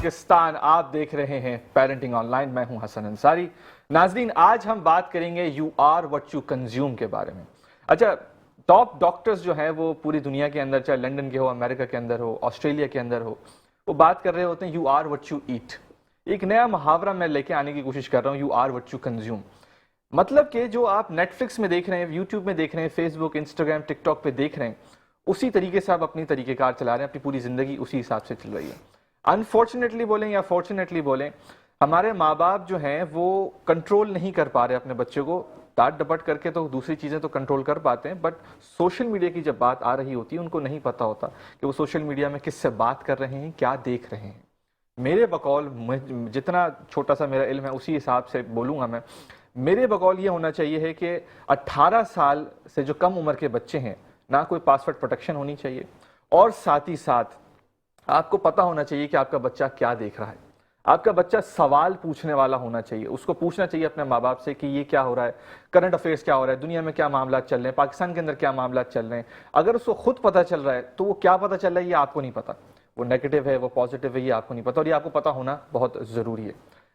پاکستان، آپ دیکھ رہے ہیں پیرنٹنگ آن لائن، میں ہوں حسن انصاری۔ ناظرین، آج ہم بات کریں گے you are what you consume کے بارے میں۔ اچھا، ٹاپ ڈاکٹرز جو ہیں وہ پوری دنیا کے اندر، چاہے لنڈن کے ہو، امریکہ کے اندر ہو، آسٹریلیا کے اندر ہو، وہ بات کر رہے ہوتے ہیں you are what you eat. ایک نیا محاورہ میں لے کے آنے کی کوشش کر رہا ہوں، you are what you consume. مطلب کہ جو آپ نیٹ فلکس میں دیکھ رہے ہیں، یوٹیوب میں دیکھ رہے ہیں، فیس بک، انسٹاگرام، ٹک ٹاک پہ دیکھ رہے ہیں، اسی طریقے سے آپ اپنی طریقہ کار چلا رہے ہیں، اپنی پوری زندگی اسی حساب سے چل رہی ہے۔ انفارچونیٹلی بولیں یا فارچونیٹلی بولیں، ہمارے ماں باپ جو ہیں وہ کنٹرول نہیں کر پا رہے اپنے بچے کو۔ ڈانٹ ڈپٹ کر کے تو دوسری چیزیں تو کنٹرول کر پاتے ہیں، بٹ سوشل میڈیا کی جب بات آ رہی ہوتی ہے ان کو نہیں پتا ہوتا کہ وہ سوشل میڈیا میں کس سے بات کر رہے ہیں، کیا دیکھ رہے ہیں۔ میرے بقول، جتنا چھوٹا سا میرا علم ہے اسی حساب سے بولوں گا میں، میرے بقول یہ ہونا چاہیے ہے کہ 18 سال سے جو کم عمر کے بچے ہیں، نہ کوئی پاسورڈ پروٹیکشن ہونی چاہیے، اور ساتھ ہی ساتھ آپ کو پتا ہونا چاہیے کہ آپ کا بچہ کیا دیکھ رہا ہے۔ آپ کا بچہ سوال پوچھنے والا ہونا چاہیے، اس کو پوچھنا چاہیے اپنے ماں باپ سے کہ یہ کیا ہو رہا ہے، کرنٹ افیئرس کیا ہو رہا ہے، دنیا میں کیا معاملات چل رہے ہیں، پاکستان کے اندر کیا معاملات چل رہے ہیں۔ اگر اس کو خود پتا چل رہا ہے تو وہ کیا پتا چل رہا ہے یہ آپ کو نہیں پتا، وہ نیگیٹو ہے، وہ پازیٹیو ہے، یہ آپ کو نہیں پتا، اور یہ آپ کو پتا ہونا بہت ضروری ہے۔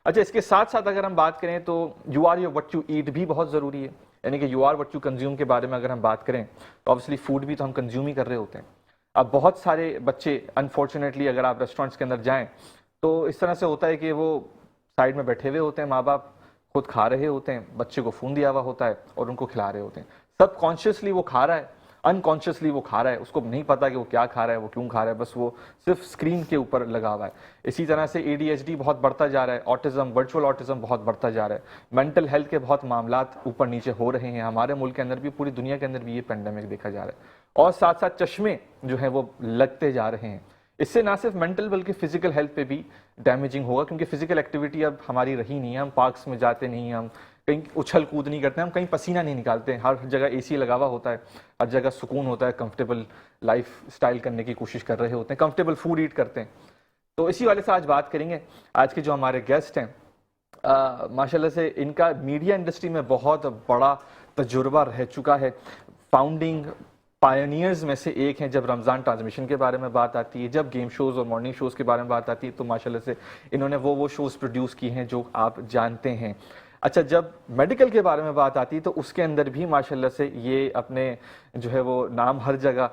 اچھا، اس کے ساتھ ساتھ اگر ہم بات کریں تو you are you what you eat بھی بہت ضروری ہے، یعنی کہ you are what you consume کے بارے میں اگر ہم بات کریں تو obviously فوڈ بھی تو ہم کنزیوم ہی کر رہے ہوتے ہیں۔ اب بہت سارے بچے انفارچونیٹلی اگر آپ ریسٹورینٹس کے اندر جائیں تو اس طرح سے ہوتا ہے کہ وہ سائڈ میں بیٹھے ہوئے ہوتے ہیں، ماں باپ خود کھا رہے ہوتے ہیں، بچے کو فون دیا ہوا ہوتا ہے اور ان کو کھلا رہے ہوتے ہیں۔ سب کانشیسلی وہ کھا رہا ہے، انکانشیسلی وہ کھا رہا ہے، اس کو نہیں پتا کہ وہ کیا کھا رہا ہے، وہ کیوں کھا رہا ہے، بس وہ صرف اسکرین کے اوپر لگا ہوا ہے۔ اسی طرح سے اے ڈی ایچ ڈی بہت بڑھتا جا رہا ہے، آٹزم، ورچوئل آٹزم بہت بڑھتا جا رہا ہے، مینٹل ہیلتھ کے بہت معاملات اوپر نیچے ہو رہے ہیں، ہمارے ملک کے اندر بھی، پوری دنیا کے اندر بھی یہ پینڈیمک دیکھا جا رہا ہے، اور ساتھ ساتھ چشمے جو ہیں وہ لگتے جا رہے ہیں۔ اس سے نہ صرف مینٹل بلکہ فزیکل ہیلتھ پہ بھی ڈیمیجنگ ہوگا، کیونکہ فزیکل ایکٹیویٹی اب ہماری رہی نہیں ہے، ہم پارکس میں جاتے نہیں ہیں، ہم کہیں اچھل کود نہیں کرتے، ہم کہیں پسینہ نہیں نکالتے ہیں، ہر جگہ اے سی لگا ہوا ہوتا ہے، ہر جگہ سکون ہوتا ہے، کمفرٹیبل لائف سٹائل کرنے کی کوشش کر رہے ہوتے ہیں، کمفرٹیبل فوڈ ایٹ کرتے ہیں۔ تو اسی والے سے آج بات کریں گے۔ آج کے جو ہمارے گیسٹ ہیں، ماشاءاللہ سے ان کا میڈیا انڈسٹری میں بہت بڑا تجربہ رہ چکا ہے، فاؤنڈنگ پائنیئرز میں سے ایک ہیں۔ جب رمضان ٹرانسمیشن کے بارے میں بات آتی ہے، جب گیم شوز اور مارننگ شوز کے بارے میں بات آتی ہے، تو ماشاءاللہ سے انہوں نے وہ شوز پروڈیوس کی ہیں جو آپ جانتے ہیں۔ اچھا، جب میڈیکل کے بارے میں بات آتی ہے تو اس کے اندر بھی ماشاءاللہ سے یہ اپنے جو ہے وہ نام ہر جگہ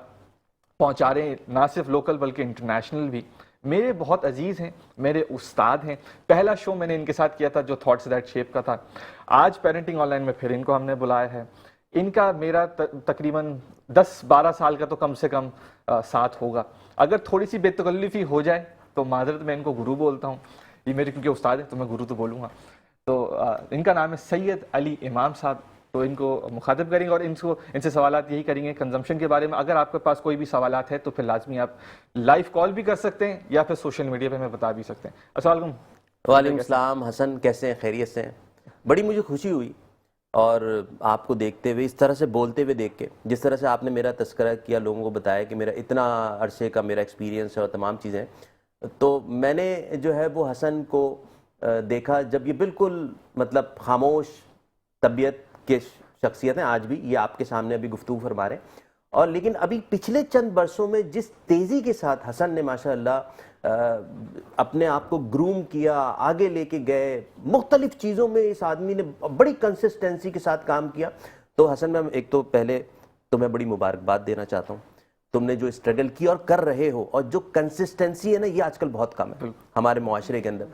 پہنچا رہے ہیں، نہ صرف لوکل بلکہ انٹرنیشنل بھی۔ میرے بہت عزیز ہیں، میرے استاد ہیں۔ پہلا شو میں نے ان کے ساتھ کیا تھا جو تھاٹس دیٹ شیپ کا تھا، آج پیرنٹنگ آن لائن میں پھر ان کو ہم نے بلایا ہے۔ ان کا میرا تقریباً 10-12 سال کا تو کم سے کم ساتھ ہوگا۔ اگر تھوڑی سی بے تکلفی ہو جائے تو معذرت، میں ان کو گرو بولتا ہوں، یہ میرے کیونکہ استاد ہیں تو میں گرو تو بولوں گا۔ تو ان کا نام ہے سید علی امام صاحب، تو ان کو مخاطب کریں گے اور ان سے سوالات یہی کریں گے کنزمپشن کے بارے میں۔ اگر آپ کے پاس کوئی بھی سوالات ہے تو پھر لازمی آپ لائیو کال بھی کر سکتے ہیں یا پھر سوشل میڈیا پہ ہمیں بتا بھی سکتے ہیں۔ السلام علیکم۔ وعلیکم السلام حسن، کیسے ہیں؟ خیریت سے ہیں؟ بڑی مجھے خوشی ہوئی اور آپ کو دیکھتے ہوئے، اس طرح سے بولتے ہوئے دیکھ کے، جس طرح سے آپ نے میرا تذکرہ کیا، لوگوں کو بتایا کہ میرا اتنا عرصے کا میرا ایکسپیرینس ہے اور تمام چیزیں، تو میں نے جو ہے وہ حسن کو دیکھا جب یہ بالکل مطلب خاموش طبیعت کے شخصیت ہیں، آج بھی یہ آپ کے سامنے ابھی گفتگو فرما رہے ہیں، اور لیکن ابھی پچھلے چند برسوں میں جس تیزی کے ساتھ حسن نے ماشاءاللہ اپنے آپ کو گروم کیا، آگے لے کے گئے، مختلف چیزوں میں اس آدمی نے بڑی کنسسٹنسی کے ساتھ کام کیا۔ تو حسن میں ایک تو پہلے تمہیں بڑی مبارکباد دینا چاہتا ہوں، تم نے جو اسٹرگل کی اور کر رہے ہو، اور جو کنسسٹنسی ہے نا، یہ آج کل بہت کم ہے ہمارے معاشرے کے اندر،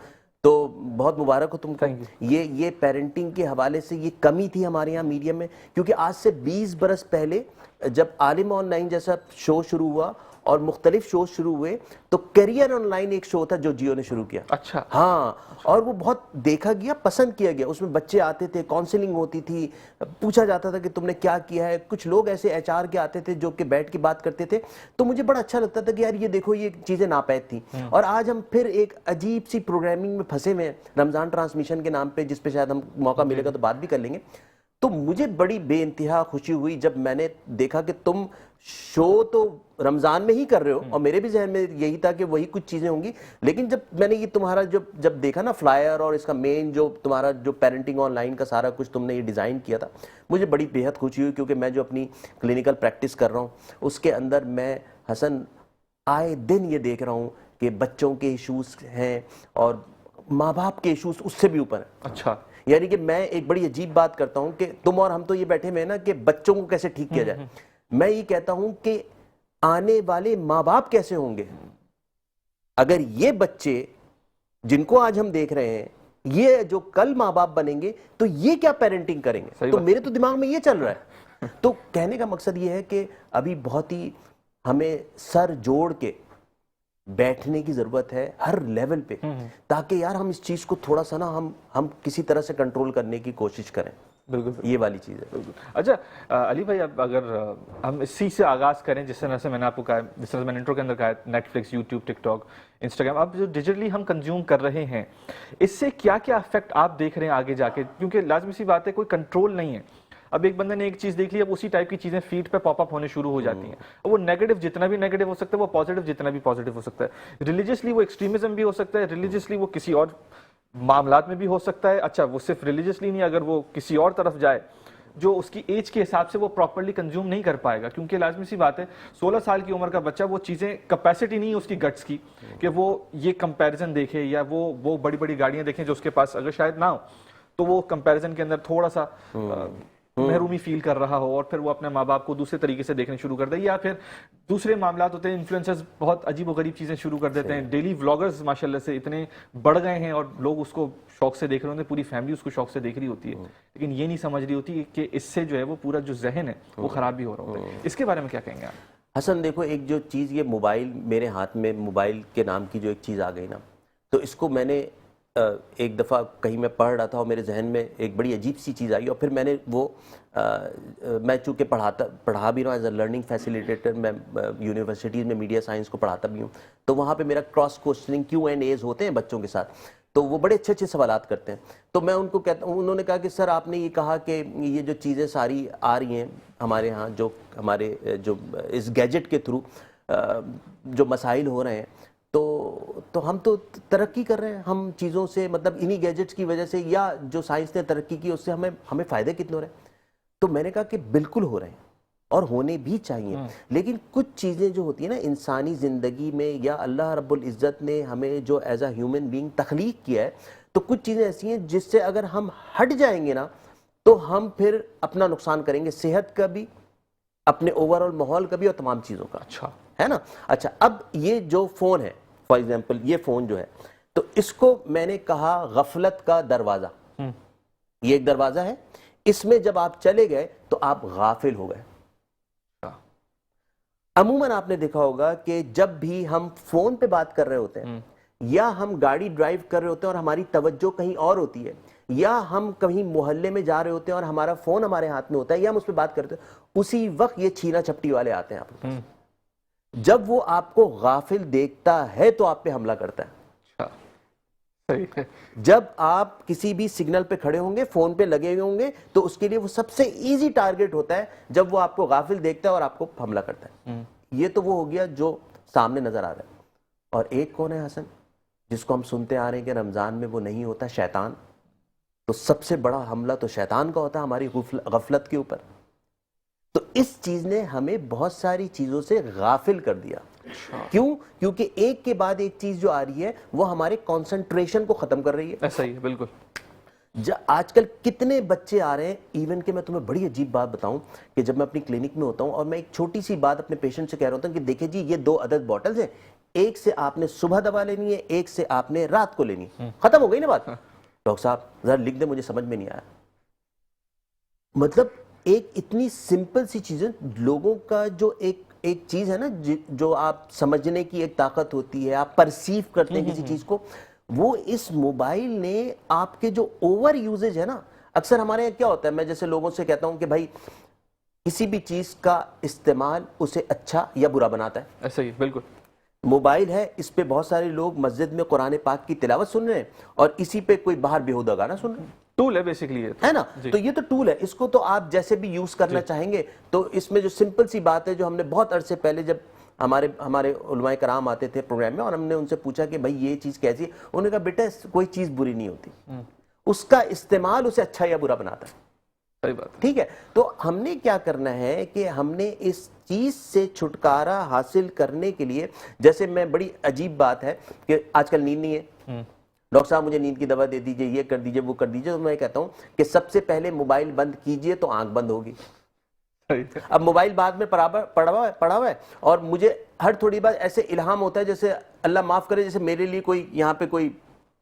تو بہت مبارک ہو تم کو۔ یہ پیرنٹنگ کے حوالے سے یہ کمی تھی ہمارے یہاں میڈیا میں، کیونکہ آج سے 20 برس پہلے جب عالم آن لائن جیسا شو شروع ہوا اور مختلف شوز شروع ہوئے، تو کیریئر آن لائن ایک شو تھا جو جیو نے شروع کیا۔ اچھا، ہاں، اور وہ بہت دیکھا گیا، پسند کیا گیا۔ اس میں بچے آتے تھے، کاؤنسلنگ ہوتی تھی، پوچھا جاتا تھا کہ تم نے کیا کیا ہے۔ کچھ لوگ ایسے ایچ آر کے آتے تھے جو کہ بیٹھ کے بات کرتے تھے، تو مجھے بڑا اچھا لگتا تھا کہ یار یہ دیکھو، یہ چیزیں ناپید تھیں۔ اور آج ہم پھر ایک عجیب سی پروگرامنگ میں پھنسے ہوئے ہیں رمضان ٹرانسمیشن کے نام پہ، جس پہ شاید ہم موقع ملے گا تو بات بھی کر لیں گے۔ تو مجھے بڑی بے انتہا خوشی ہوئی جب میں نے دیکھا کہ تم شو تو رمضان میں ہی کر رہے ہو، اور میرے بھی ذہن میں یہی تھا کہ وہی کچھ چیزیں ہوں گی، لیکن جب میں نے یہ تمہارا جب دیکھا نا فلائر اور اس کا مین جو تمہارا جو پیرنٹنگ آن لائن کا سارا کچھ تم نے یہ ڈیزائن کیا تھا، مجھے بڑی بے حد خوشی ہوئی، کیونکہ میں جو اپنی کلینکل پریکٹس کر رہا ہوں اس کے اندر میں حسن آئے دن یہ دیکھ رہا ہوں کہ بچوں کے ایشوز ہیں اور ماں باپ کے ایشوز اس سے بھی اوپر ہیں. اچھا. یعنی کہ میں ایک بڑی عجیب بات کرتا ہوں کہ تم اور ہم تو یہ بیٹھے ہوئے ہیں نا کہ بچوں کو کیسے ٹھیک کیا جائے. میں یہ کہتا ہوں کہ آنے والے ماں باپ کیسے ہوں گے اگر یہ بچے جن کو آج ہم دیکھ رہے ہیں یہ جو کل ماں باپ بنیں گے تو یہ کیا پیرنٹنگ کریں گے. تو میرے تو دماغ میں یہ چل رہا ہے. تو کہنے کا مقصد یہ ہے کہ ابھی بہت ہی ہمیں سر جوڑ کے بیٹھنے کی ضرورت ہے ہر لیول پہ, تاکہ یار ہم اس چیز کو تھوڑا سا نا ہم کسی طرح سے کنٹرول کرنے کی کوشش کریں. بالکل یہ والی چیز ہے. اچھا علی بھائی, اب اگر ہم اسی سے آغاز کریں جس طرح سے میں نے آپ کو کہا, جس طرح سے میں نے انٹرو کے اندر کہا, نیٹ فلکس, یوٹیوب, ٹک ٹاک, انسٹاگرام, اب جو ڈیجیٹلی ہم کنزیوم کر رہے ہیں اس سے کیا کیا افیکٹ آپ دیکھ رہے ہیں آگے جا کے, کیونکہ لازمی سی بات ہے کوئی کنٹرول نہیں ہے. اب ایک بندے نے ایک چیز دیکھ لی, اب اسی ٹائپ کی چیزیں فیڈ پہ پاپ اپ ہونے شروع ہو جاتی ہیں. وہ نیگیٹو جتنا بھی نیگیٹو ہو سکتا ہے, وہ پازیٹیو جتنا بھی پازیٹیو ہو سکتا ہے. ریلیجیسلی وہ ایکسٹریمزم بھی ہو سکتا ہے, ریلیجیسلی وہ کسی اور معاملات میں بھی ہو سکتا ہے. اچھا وہ صرف ریلیجیسلی نہیں, اگر وہ کسی اور طرف جائے جو اس کی ایج کے حساب سے وہ پراپرلی کنزیوم نہیں کر پائے گا, کیونکہ لازمی سی بات ہے 16 سال کی عمر کا بچہ وہ چیزیں کیپیسٹی نہیں ہے اس کی گٹس کی کہ وہ یہ کمپیریزن دیکھے یا وہ بڑی بڑی گاڑیاں دیکھیں جو اس کے پاس اگر شاید نہ ہو تو وہ کمپیریزن کے اندر تھوڑا سا محرومی فیل کر رہا ہو, اور پھر وہ اپنے ماں باپ کو دوسرے طریقے سے دیکھنے شروع کر دے. یا پھر دوسرے معاملات ہوتے ہیں, انفلوئنسرز بہت عجیب و غریب چیزیں شروع کر دیتے ہیں. ڈیلی ولاگرز ماشاءاللہ سے اتنے بڑھ گئے ہیں اور لوگ اس کو شوق سے دیکھ رہے ہوتے ہیں, پوری فیملی اس کو شوق سے دیکھ رہی ہوتی ہے, لیکن یہ نہیں سمجھ رہی ہوتی کہ اس سے جو ہے وہ پورا جو ذہن ہے وہ خراب بھی ہو رہا ہوتا ہے. اس کے بارے میں کیا کہیں گے آپ؟ حسن دیکھو, ایک جو چیز یہ موبائل میرے ہاتھ میں موبائل کے نام کی جو ایک چیز آ گئی نا, تو اس کو میں نے ایک دفعہ کہیں میں پڑھ رہا تھا اور میرے ذہن میں ایک بڑی عجیب سی چیز آئی, اور پھر میں نے وہ میں چونکہ پڑھا بھی رہا ہوں ایز اے لرننگ فیسیلیٹیٹر, میں یونیورسٹیز میں میڈیا سائنس کو پڑھاتا بھی ہوں, تو وہاں پہ میرا کراس کوسچننگ Q&As ہوتے ہیں بچوں کے ساتھ, تو وہ بڑے اچھے سوالات کرتے ہیں. تو میں ان کو کہتا ہوں, انہوں نے کہا کہ سر آپ نے یہ کہا کہ یہ جو چیزیں ساری آ رہی ہیں ہمارے ہاں, جو ہمارے جو اس گیجٹ کے تھرو جو مسائل ہو رہے ہیں, تو ہم تو ترقی کر رہے ہیں, ہم چیزوں سے مطلب انہی گیجٹس کی وجہ سے یا جو سائنس نے ترقی کی اس سے ہمیں فائدے کتنے ہو رہے ہیں. تو میں نے کہا کہ بالکل ہو رہے ہیں اور ہونے بھی چاہیے, لیکن کچھ چیزیں جو ہوتی ہیں نا انسانی زندگی میں, یا اللہ رب العزت نے ہمیں جو ایز اے ہیومن بینگ تخلیق کیا ہے, تو کچھ چیزیں ایسی ہیں جس سے اگر ہم ہٹ جائیں گے نا تو ہم پھر اپنا نقصان کریں گے, صحت کا بھی, اپنے اوور آل ماحول کا بھی, اور تمام چیزوں کا. اچھا ہے نا. اچھا اب یہ جو فون ہے, فار ایگزامپل یہ فون جو ہے, تو اس کو میں نے کہا غفلت کا دروازہ. یہ ایک دروازہ ہے, اس میں جب آپ چلے گئے تو آپ غافل ہو گئے. عموماً آپ نے دیکھا ہوگا کہ جب بھی ہم فون پہ بات کر رہے ہوتے ہیں, یا ہم گاڑی ڈرائیو کر رہے ہوتے ہیں اور ہماری توجہ کہیں اور ہوتی ہے, یا ہم کہیں محلے میں جا رہے ہوتے ہیں اور ہمارا فون ہمارے ہاتھ میں ہوتا ہے, یا ہم اس پہ بات کرتے ہیں, اسی وقت یہ چھینا چھپٹی والے آتے ہیں آپ. جب وہ آپ کو غافل دیکھتا ہے تو آپ پہ حملہ کرتا ہے. جب آپ کسی بھی سگنل پہ کھڑے ہوں گے, فون پہ لگے ہوئے ہوں گے, تو اس کے لیے وہ سب سے ایزی ٹارگٹ ہوتا ہے جب وہ آپ کو غافل دیکھتا ہے اور آپ کو حملہ کرتا ہے. یہ تو وہ ہو گیا جو سامنے نظر آ رہا ہے. اور ایک کون ہے حسن, جس کو ہم سنتے آ رہے ہیں کہ رمضان میں وہ نہیں ہوتا, شیطان. تو سب سے بڑا حملہ تو شیطان کا ہوتا ہے ہماری غفلت کے اوپر. تو اس چیز نے ہمیں بہت ساری چیزوں سے غافل کر دیا. کیوں؟ کیونکہ ایک کے بعد ایک چیز جو آ رہی ہے وہ ہمارے کانسنٹریشن کو ختم کر رہی ہے. ایسا ہی ہے, بالکل. آج کل کتنے بچے آ رہے ہیں, ایون کہ میں تمہیں بڑی عجیب بات بتاؤں کہ جب میں اپنی کلینک میں ہوتا ہوں اور میں ایک چھوٹی سی بات اپنے پیشنٹ سے کہہ رہا ہوتا ہوں کہ دیکھیں جی یہ 2 عدد بوٹلز ہیں, ایک سے آپ نے صبح دوا لینی ہے, ایک سے آپ نے رات کو لینی ہے. ختم ہو گئی نا بات. ڈاکٹر صاحب ذرا لکھ دیں, مجھے سمجھ میں نہیں آیا. مطلب ایک اتنی سمپل سی چیزیں, لوگوں کا جو ایک چیز ہے نا جو آپ سمجھنے کی ایک طاقت ہوتی ہے, آپ پرسیو کرتے ہیں کسی چیز کو, وہ اس موبائل نے آپ کے جو اوور یوزیج ہے نا, اکثر ہمارے یہاں کیا ہوتا ہے, میں جیسے لوگوں سے کہتا ہوں کہ بھائی کسی بھی چیز کا استعمال اسے اچھا یا برا بناتا ہے. ایسا ہی, بالکل. موبائل ہے, اس پہ بہت سارے لوگ مسجد میں قرآن پاک کی تلاوت سن رہے ہیں اور اسی پہ کوئی باہر بیہودہ گانا سن رہے ہیں. ٹول ہے بیسیکلی, ہے نا. تو یہ تو ٹول ہے, اس کو تو آپ جیسے بھی یوز کرنا چاہیں گے. تو اس میں جو سمپل سی بات ہے جو ہم نے بہت عرصے پہلے جب ہمارے علماء کرام آتے تھے پروگرام میں اور ہم نے ان سے پوچھا کہ بھائی یہ چیز کیسی ہے, انہوں نے کہا بیٹا کوئی چیز بری نہیں ہوتی, اس کا استعمال اسے اچھا یا برا بناتا ہے. صحیح بات ہے. ٹھیک ہے. تو ہم نے کیا کرنا ہے کہ ہم نے اس چیز سے چھٹکارا حاصل کرنے کے لیے, جیسے میں بڑی عجیب بات ہے کہ آج کل نیند نہیں ہے, ڈاکٹر صاحب مجھے نیند کی دوا دے دیجئے, یہ کر دیجئے, وہ کر دیجئے, تو میں کہتا ہوں کہ سب سے پہلے موبائل بند کیجئے تو آنکھ بند ہوگی. اب موبائل بعد میں پڑا ہوا ہے, اور مجھے ہر تھوڑی بار ایسے الہام ہوتا ہے, جیسے اللہ معاف کرے, جیسے میرے لیے کوئی یہاں پہ کوئی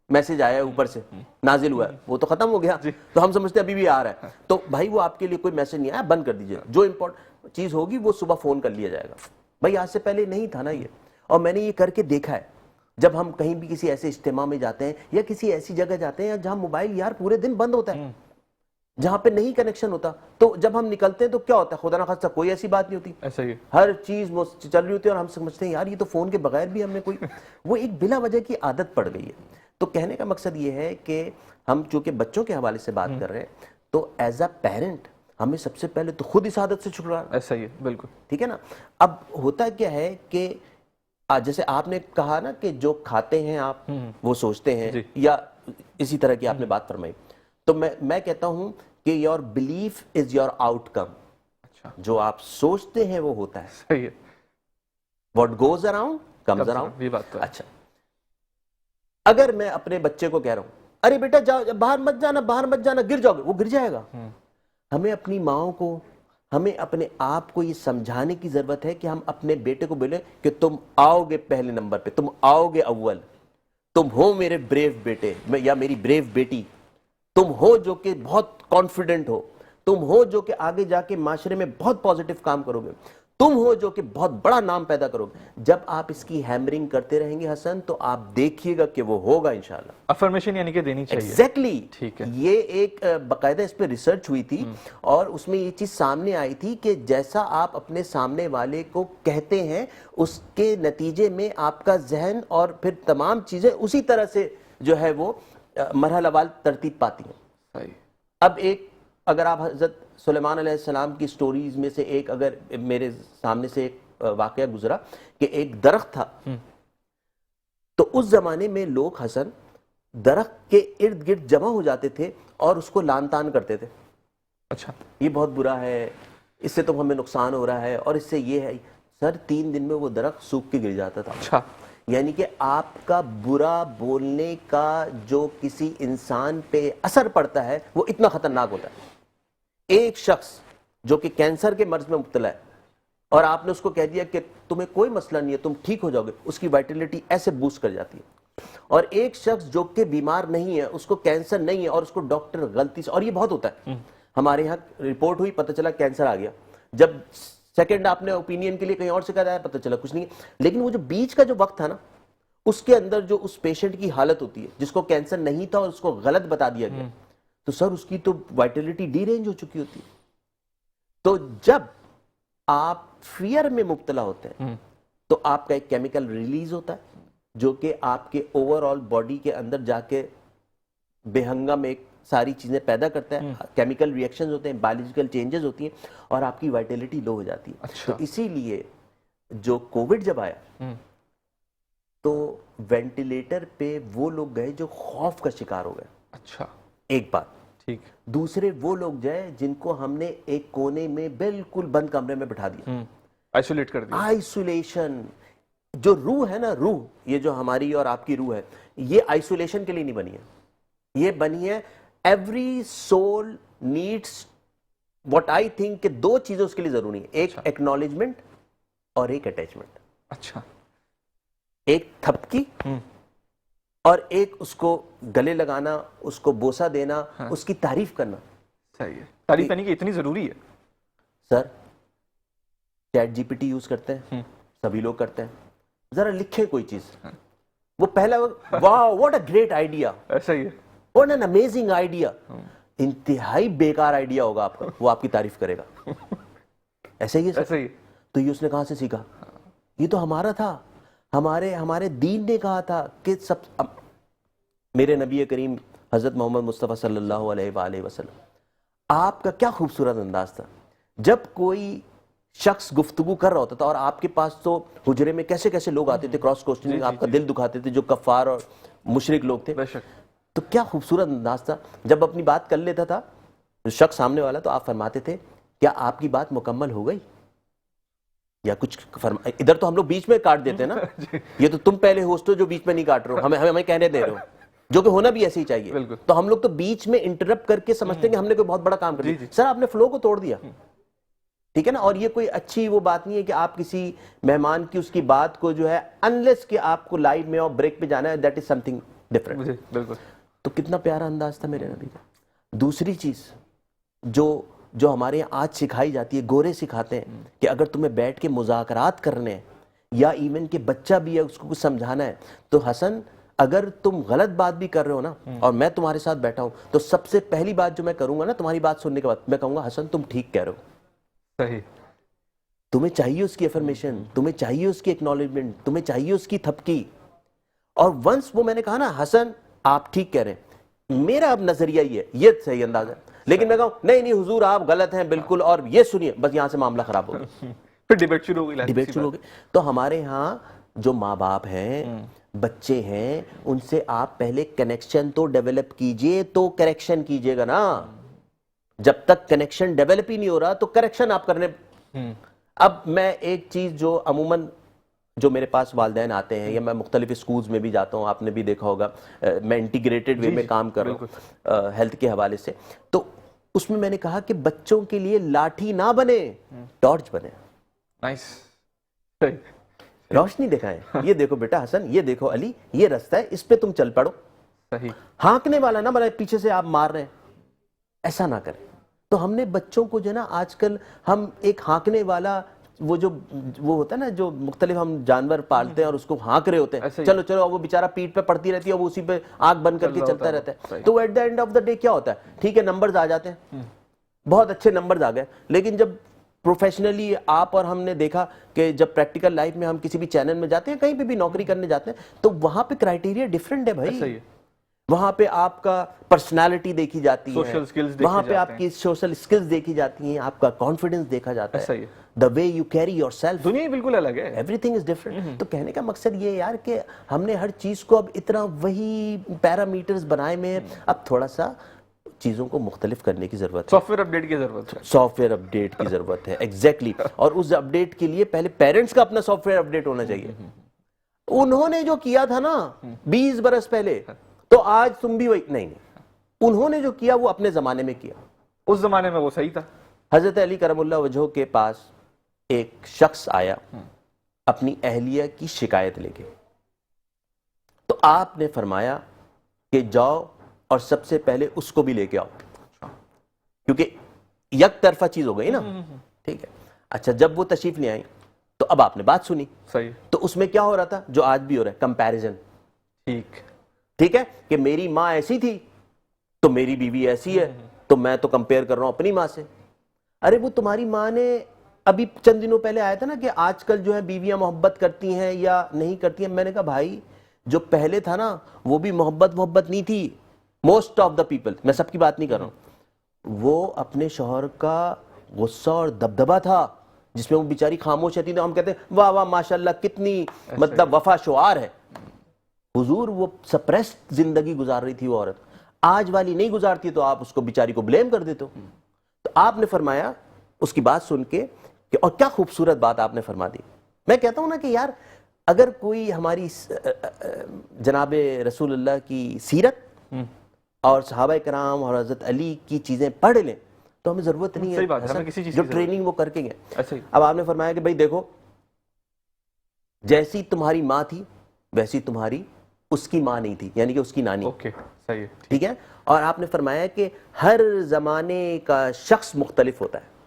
میسج آیا ہے اوپر سے, نازل ہوا ہے, وہ تو ختم ہو گیا, تو ہم سمجھتے ہیں ابھی بھی آ رہا ہے, تو بھائی وہ آپ کے لیے کوئی میسج نہیں آیا, بند کر دیجئے. جو امپورٹنٹ چیز ہوگی وہ صبح فون کر لیا جائے گا. بھائی آج سے پہلے نہیں تھا نا یہ, اور میں نے یہ کر کے دیکھا ہے. جب ہم کہیں بھی کسی ایسے اجتماع میں جاتے ہیں یا کسی ایسی جگہ جاتے ہیں جہاں موبائل یار پورے دن بند ہوتا ہے, جہاں پہ نہیں کنیکشن ہوتا, تو جب ہم نکلتے ہیں تو کیا ہوتا ہے, خدا نخواستہ کوئی ایسی بات نہیں ہوتی, ایسا ہی ہر چیز وہ چل رہی ہوتی ہے, اور ہم سمجھتے ہیں یار یہ تو فون کے بغیر بھی ہم نے کوئی, وہ ایک بلا وجہ کی عادت پڑ گئی ہے. تو کہنے کا مقصد یہ ہے کہ ہم چونکہ بچوں کے حوالے سے بات کر رہے ہیں, تو ایز اے پیرنٹ ہمیں سب سے پہلے تو خود اس عادت سے چھٹکارا. ایسا ہی ہے, بالکل ٹھیک ہے نا. اب ہوتا کیا ہے کہ جیسے آپ نے کہا نا کہ جو کھاتے ہیں آپ وہ سوچتے ہیں, یا اسی طرح کی آپ نے بات فرمائی, تو میں کہتا ہوں کہ your belief is your out کم. جو آپ سوچتے ہیں وہ ہوتا ہے. صحیح ہے. What goes around comes around. یہ بات تو ہے. اچھا, اگر میں اپنے بچے کو کہہ رہا ہوں ارے بیٹا جاؤ, باہر مت جانا, گر جاؤ گے, وہ گر جائے گا. ہمیں اپنی ماؤں کو, ہمیں اپنے آپ کو یہ سمجھانے کی ضرورت ہے کہ ہم اپنے بیٹے کو بولیں کہ تم آؤ گے پہلے نمبر پہ, تم آؤ گے اول, تم ہو میرے بریو بیٹے یا میری بریو بیٹی, تم ہو جو کہ بہت کانفیڈنٹ ہو, تم ہو جو کہ آگے جا کے معاشرے میں بہت پازیٹیو کام کرو گے, تم ہو جو کہ بہت بڑا نام پیدا کرو گے. جب آپ اس کی ہیمرنگ کرتے رہیں گے حسن, تو آپ دیکھیے گا کہ وہ ہوگا انشاءاللہ. افرمیشن یعنی کہ دینی چاہیے. ایگزیکٹلی. ٹھیک ہے. یہ ایک باقاعدہ اس پہ ریسرچ ہوئی تھی, اور اس میں یہ چیز سامنے آئی تھی کہ جیسا آپ اپنے سامنے والے کو کہتے ہیں, اس کے نتیجے میں آپ کا ذہن اور پھر تمام چیزیں اسی طرح سے جو ہے وہ مرحلہ وار ترتیب پاتی ہیں. صحیح. اب ایک, اگر آپ حضرت سلیمان علیہ السلام کی سٹوریز میں سے ایک, اگر میرے سامنے سے ایک واقعہ گزرا کہ ایک درخت تھا, تو اس زمانے میں لوگ حسن درخت کے ارد گرد جمع ہو جاتے تھے اور اس کو لان تان کرتے تھے. اچھا, یہ بہت برا ہے, اس سے تو ہمیں نقصان ہو رہا ہے, اور اس سے یہ ہے. سر 3 دن میں وہ درخت سوکھ کے گر جاتا تھا. اچھا, یعنی کہ آپ کا برا بولنے کا جو کسی انسان پہ اثر پڑتا ہے وہ اتنا خطرناک ہوتا ہے. ایک شخص جو کہ کینسر کے مرض میں مبتلا ہے, اور آپ نے اس کو کہہ دیا کہ تمہیں کوئی مسئلہ نہیں ہے, تم ٹھیک ہو جاؤ گے, اس کی وائٹلٹی ایسے بوسٹ کر جاتی ہے. اور ایک شخص جو کہ بیمار نہیں ہے, اس کو کینسر نہیں ہے, اور اس کو ڈاکٹر غلطی سے, اور یہ بہت ہوتا ہے, ہمارے یہاں رپورٹ ہوئی, پتہ چلا کینسر آ گیا, جب سیکنڈ آپ نے اوپینین کے لیے کہیں اور سے کہا ہے, پتہ چلا کچھ نہیں ہے. لیکن وہ جو بیچ کا جو وقت تھا نا, اس کے اندر جو اس پیشنٹ کی حالت ہوتی ہے جس کو کینسر نہیں تھا اور اس کو غلط بتا دیا گیا, تو سر اس کی تو وائٹلٹی ڈی رینج ہو چکی ہوتی ہے. تو جب آپ فیئر میں مبتلا ہوتے ہیں تو آپ کا ایک کیمیکل ریلیز ہوتا ہے جو کہ آپ کے اوور آل باڈی کے اندر جا کے بے ہنگم ایک ساری چیزیں پیدا کرتا ہے, کیمیکل ریئیکشنز ہوتے ہیں, بایولوجیکل چینجز ہوتی ہیں, اور آپ کی وائٹلٹی لو ہو جاتی ہے. اچھا. تو اسی لیے جو کووڈ جب آیا تو وینٹیلیٹر پہ وہ لوگ گئے جو خوف کا شکار ہو گئے. اچھا, ایک بات. ٹھیک. دوسرے وہ لوگ جائے جن کو ہم نے ایک کونے میں بالکل بند کمرے میں بٹھا دیا, آئسولیٹ کر دیا. آئسولیشن. جو روح ہے نا, روح, یہ جو ہماری اور آپ کی روح ہے, یہ آئسولیشن کے لیے نہیں بنی ہے, یہ بنی ہے every civil needs what I think کہ 2 چیزیں اس کے لیے ضروری ہیں, ایک ایکنالجمنٹ اور ایک اٹیچمنٹ. اچھا. ایک تھپکی اور ایک اس کو گلے لگانا, اس کو بوسہ دینا, اس کی تعریف کرنا. صحیح ہے. تعریف کرنے کی اتنی ضروری ہے. Sir ChatGPT use کرتے ہیں, سبھی لوگ کرتے ہیں, ذرا لکھیں کوئی چیز, وہ پہلا واو واٹ اے گریٹ آئیڈیا, ایسا ہی ہے, واٹ این امیزنگ آئیڈیا, انتہائی بیکار آئیڈیا ہوگا آپ کا, وہ آپ کی تعریف کرے گا. ایسے ہی ہے. ایسا ہی. تو یہ اس نے کہاں سے سیکھا؟ یہ تو ہمارا تھا, ہمارے دین نے کہا تھا کہ سب. میرے نبی کریم حضرت محمد مصطفیٰ صلی اللہ علیہ وآلہ وسلم, آپ کا کیا خوبصورت انداز تھا. جب کوئی شخص گفتگو کر رہا ہوتا تھا, اور آپ کے پاس تو حجرے میں کیسے کیسے لوگ آتے تھے, کراس کوسچننگ, آپ کا دل دکھاتے تھے, جو کفار اور مشرک لوگ تھے, بے شک, تو کیا خوبصورت انداز تھا. جب اپنی بات کر لیتا تھا, تو شخص سامنے والا تو آپ فرماتے تھے کیا آپ کی بات مکمل ہو گئی یا کچھ ادھر تو ہم لوگ بیچ میں کاٹ دیتے ہیں نا، یہ تو تم پہلے ہوسٹ ہو جو بیچ میں نہیں کاٹ رہے ہو، ہمیں کہنے دے رہے ہو، جو کہ ہونا بھی ایسے ہی چاہیے. تو ہم لوگ تو بیچ میں انٹرپٹ کر کے سمجھتے ہیں کہ ہم نے کوئی بہت بڑا کام کر دیا. سر آپ نے فلو کو توڑ دیا، ٹھیک ہے نا. اور یہ کوئی اچھی وہ بات نہیں ہے کہ آپ کسی مہمان کی اس کی بات کو جو ہے انلیس کہ آپ کو لائیو میں اور بریک پہ جانا ہے، that is some thing different. بالکل. تو کتنا پیارا انداز تھا میرے نبی کا. دوسری چیز جو ہمارے یہاں آج سکھائی جاتی ہے، گورے سکھاتے ہیں کہ اگر تمہیں بیٹھ کے مذاکرات کرنے ہیں یا ایون کہ بچہ بھی ہے اس کو کچھ سمجھانا ہے تو حسن اگر تم غلط بات بھی کر رہے ہو نا اور میں تمہارے ساتھ بیٹھا ہوں تو سب سے پہلی بات جو میں کروں گا نا تمہاری بات سننے کے بعد میں کہوں گا حسن تم ٹھیک کہہ رہے ہو. صحیح. تمہیں چاہیے اس کی افرمیشن، تمہیں چاہیے اس کی ایکنالجمنٹ، تمہیں چاہیے اس کی تھپکی. اور ونس وہ میں نے کہا نا حسن آپ ٹھیک کہہ رہے ہیں، میرا اب نظریہ یہ صحیح انداز ہے. لیکن میں کہوں نہیں حضور آپ غلط ہیں بالکل اور یہ سنیے، بس یہاں سے معاملہ خراب ہو گیا. پھر ڈیبیٹ شروع ہو گئی. ڈیبیٹ شروع ہو گئی. تو ہمارے ہاں جو ماں باپ ہیں، بچے ہیں، ان سے آپ پہلے کنیکشن تو ڈیولپ کیجئے تو کریکشن کیجئے گا نا. جب تک کنیکشن ڈیولپ ہی نہیں ہو رہا تو کریکشن آپ کرنے. اب میں ایک چیز جو عموماً جو میرے پاس والدین آتے ہیں یا میں مختلف اسکولز میں بھی جاتا ہوں، آپ نے بھی دیکھا ہوگا میں انٹیگریٹڈ وے میں کام کر رہا ہوں ہیلتھ کے حوالے سے، تو اس میں نے کہا کہ بچوں کے لیے لاٹھی نہ بنے، ٹارچ بنے. نائس. روشنی دکھائیں. یہ دیکھو بیٹا حسن، یہ دیکھو علی، یہ رستہ ہے، اس پہ تم چل پڑو. صحیح. ہانکنے والا نہ بنائے پیچھے سے آپ مار رہے ہیں، ایسا نہ کریں. تو ہم نے بچوں کو جو نا آج کل ہم ایک ہانکنے والا وہ ہوتا ہے نا جو مختلف ہم جانور پالتے ہیں اور اس کو ہانک رہے ہوتے ہیں، چلو وہ بیچارہ پیٹ پہ پڑتی رہتی ہے اور وہ اسی پہ آنکھ بند کر کے چلتا رہتا ہے. تو at the end of the day کیا ہوتا ہے؟ ٹھیک ہے نمبرز آ جاتے ہیں، بہت اچھے نمبرز آ گئے، لیکن جب پروفیشنلی آپ اور ہم نے دیکھا کہ جب پریکٹیکل لائف میں ہم کسی بھی چینل میں جاتے ہیں، کہیں پہ بھی نوکری کرنے جاتے ہیں، تو وہاں پہ کرائیٹیریا ڈیفرنٹ ہے بھائی. وہاں پہ آپ کا پرسنالٹی دیکھی جاتی ہے، وہاں پہ آپ کی سوشل سکلز دیکھی جاتی ہیں، آپ کا کانفیڈنس دیکھا جاتا ہے، the way you carry yourself. دنیا بالکل الگ ہے. Everything is different. تو کہنے کا مقصد یہ یار کہ ہم نے ہر چیز کو اب اتنا وہی پیرامیٹرز بنائے میں اب تھوڑا سا چیزوں کو مختلف کرنے کی ضرورت ہے. سافٹ ویئر اپڈیٹ کی ضرورت ہے. سافٹ ویئر اپڈیٹ کی ضرورت ہے، ایگزیکٹلی. اور اس اپڈیٹ کے لیے پہلے پیرنٹس کا اپنا سافٹ ویئر اپڈیٹ ہونا چاہیے. انہوں نے جو کیا تھا نا 20 برس پہلے، تو آج تم بھی وہی نہیں. انہوں نے جو کیا وہ اپنے زمانے میں کیا، اس زمانے میں وہ صحیح تھا. حضرت علی کرم اللہ وجہہ کے پاس ایک شخص آیا اپنی اہلیہ کی شکایت لے کے، تو آپ نے فرمایا کہ جاؤ اور سب سے پہلے اس کو بھی لے کے آؤ، کیونکہ یک طرفہ چیز ہو گئی نا. ٹھیک ہے. اچھا جب وہ تشریف لے آئیں تو اب آپ نے بات سنی. صحیح. تو اس میں کیا ہو رہا تھا جو آج بھی ہو رہا ہے؟ کمپیریزن. ٹھیک ہے کہ میری ماں ایسی تھی تو میری بیوی ایسی ہے، تو میں تو کمپیئر کر رہا ہوں اپنی ماں سے. ارے وہ تمہاری ماں نے ابھی چند دنوں پہلے آیا تھا نا کہ آج کل جو ہے بیویاں محبت کرتی ہیں یا نہیں کرتی ہیں. میں نے کہا بھائی جو پہلے تھا نا وہ بھی محبت نہیں تھی. موسٹ آف دا پیپل، میں سب کی بات نہیں کر رہا ہوں، وہ اپنے شوہر کا غصہ اور دبدبا تھا جس میں وہ بیچاری خاموش رہتی. تو ہم کہتے ہیں واہ واہ ماشاءاللہ کتنی مطلب وفا شعار ہے. حضور وہ سپریسڈ زندگی گزار رہی تھی وہ عورت. آج والی نہیں گزارتی تو آپ اس کو بیچاری کو بلیم کر دیتے ہو. تو آپ نے فرمایا اس کی بات سن کے کہ اور کیا خوبصورت بات آپ نے فرما دی. میں کہتا ہوں نا کہ یار اگر کوئی ہماری جناب رسول اللہ کی سیرت اور صحابہ کرام اور حضرت علی کی چیزیں پڑھ لیں تو ہمیں ضرورت نہیں ہے جو ٹریننگ وہ کر کے گئے. اب آپ نے فرمایا کہ بھائی دیکھو جیسی تمہاری ماں تھی ویسی تمہاری اس کی ماں نہیں تھی، یعنی کہ اس کی نانی. ٹھیک ہے. اور آپ نے فرمایا کہ ہر زمانے کا شخص مختلف ہوتا ہے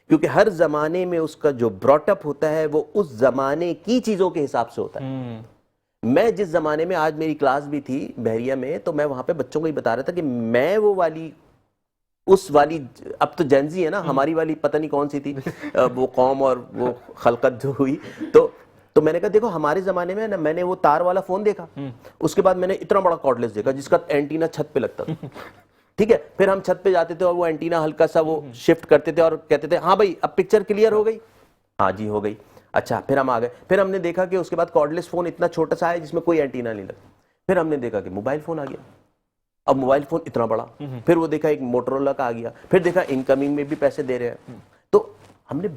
کیونکہ ہر زمانے میں اس کا جو براٹ اپ ہوتا ہے وہ اس زمانے کی چیزوں کے حساب سے ہوتا ہے. میں جس زمانے میں، آج میری کلاس بھی تھی بحریہ میں، تو میں وہاں پہ بچوں کو ہی بتا رہا تھا کہ میں وہ والی اس والی، اب تو جینزی ہے نا، ہماری والی پتہ نہیں کون سی تھی وہ قوم اور وہ خلقت جو ہوئی. تو میں نے کہا دیکھو ہمارے زمانے میں نا میں نے وہ تار والا فون دیکھا، اس کے بعد میں نے اتنا بڑا کارڈلیس دیکھا جس کا اینٹینا چھت پہ لگتا تھا. ٹھیک ہے. پھر ہم چھت پہ جاتے تھے اور وہ اینٹینا ہلکا سا وہ شفٹ کرتے تھے اور کہتے تھے ہاں بھائی اب پکچر کلیئر ہو گئی. ہاں جی ہو گئی. اچھا پھر ہم آ گئے. پھر ہم نے دیکھا کہ اس کے بعد کارڈلیس فون اتنا چھوٹا سا ہے جس میں کوئی اینٹینا نہیں لگتا. پھر ہم نے دیکھا کہ موبائل فون آ گیا. اب موبائل فون اتنا بڑا, پھر وہ دیکھا ایک موٹرولا کا آ گیا, پھر دیکھا انکمنگ میں بھی پیسے دے رہے ہیں. تو ہم نے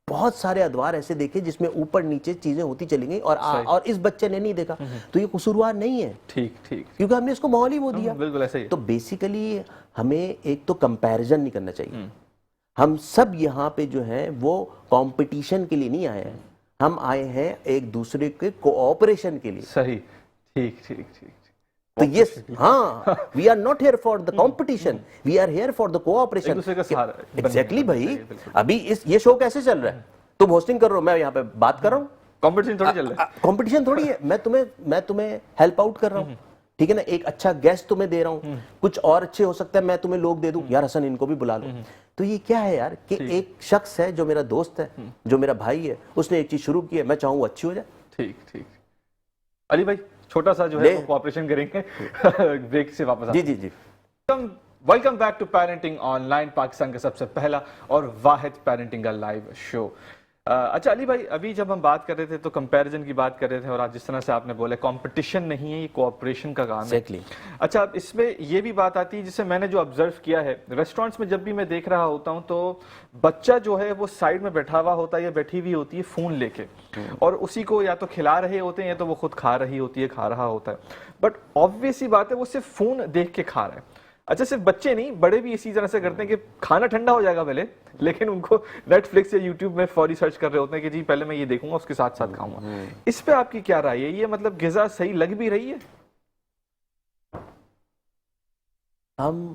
بہت سارے ادوار ایسے دیکھے جس میں اوپر نیچے چیزیں ہوتی چلی گئیں, اور اس بچے نے نہیں دیکھا. تو یہ قصوروار نہیں ہے, ٹھیک کیونکہ ہم نے اس کو ماحول ہی وہ دیا. بالکل ایسا ہی. تو بیسیکلی ہمیں ایک تو کمپیریزن نہیں کرنا چاہیے. ہم سب یہاں پہ جو ہیں وہ کمپٹیشن کے لیے نہیں آئے ہیں, ہم آئے ہیں ایک دوسرے کے کوآپریشن کے لیے. صحیح, ٹھیک. تو یہ ہاں, we are not here for the competition, we are here for the cooperation. ایک دوسرے کا سہارا. ایگزیکٹلی بھائی, ابھی یہ شو کیسے چل رہا ہے؟ تم ہوسٹنگ کر رہے ہو, میں یہاں پہ بات کر رہا ہوں. کمپٹیشن تھوڑی چل رہا ہے. کمپٹیشن تھوڑی ہے, میں تمہیں ہیلپ آؤٹ کر رہا ہوں, ٹھیک ہے نا, ایک اچھا گیسٹ تمہیں دے رہا ہوں, کچھ اور اچھے ہو سکتا ہے میں تمہیں لوگ دے دوں, یار حسن ان کو بھی بلا لو. تو یہ کیا ہے یار کہ ایک شخص ہے جو میرا دوست ہے, جو میرا بھائی ہے, اس نے ایک چیز شروع کی ہے, میں چاہوں وہ اچھی ہو جائے. ٹھیک. علی بھائی چھوٹا سا جو ہے وہ کوآپریشن کریں گے بریک سے واپس. جی. Welcome back to parenting on line, Pakistan کا سب سے پہلا اور واحد پیرنٹنگ کا لائیو شو. اچھا علی بھائی, ابھی جب ہم بات کر رہے تھے تو کمپیریزن کی بات کر رہے تھے, اور آج جس طرح سے آپ نے بولا کمپٹیشن نہیں ہے, یہ کوآپریشن کا کام ہے. اچھا, اس میں یہ بھی بات آتی ہے جسے میں نے جو آبزرو کیا ہے ریسٹورینٹس میں, جب بھی میں دیکھ رہا ہوتا ہوں تو بچہ جو ہے وہ سائڈ میں بیٹھا ہوا ہوتا ہے یا بیٹھی ہوئی ہوتی ہے فون لے کے, اور اسی کو یا تو کھلا رہے ہوتے ہیں یا تو وہ خود کھا رہی ہوتی ہے, کھا رہا ہوتا ہے. بٹ آبویس سی بات ہے وہ صرف فون دیکھ کے کھا رہا ہے. اچھا, صرف بچے نہیں, بڑے بھی اسی طرح سے کرتے ہیں کہ کھانا ٹھنڈا ہو جائے گا پہلے, لیکن ان کو نیٹ فلکس یا یوٹیوب میں فوری سرچ کر رہے ہوتے ہیں کہ جی پہلے میں یہ دیکھوں گا اس کے ساتھ کھاؤں گا. اس پہ آپ کی کیا رائے ہے؟ یہ مطلب غذا صحیح لگ بھی رہی ہے؟ ہم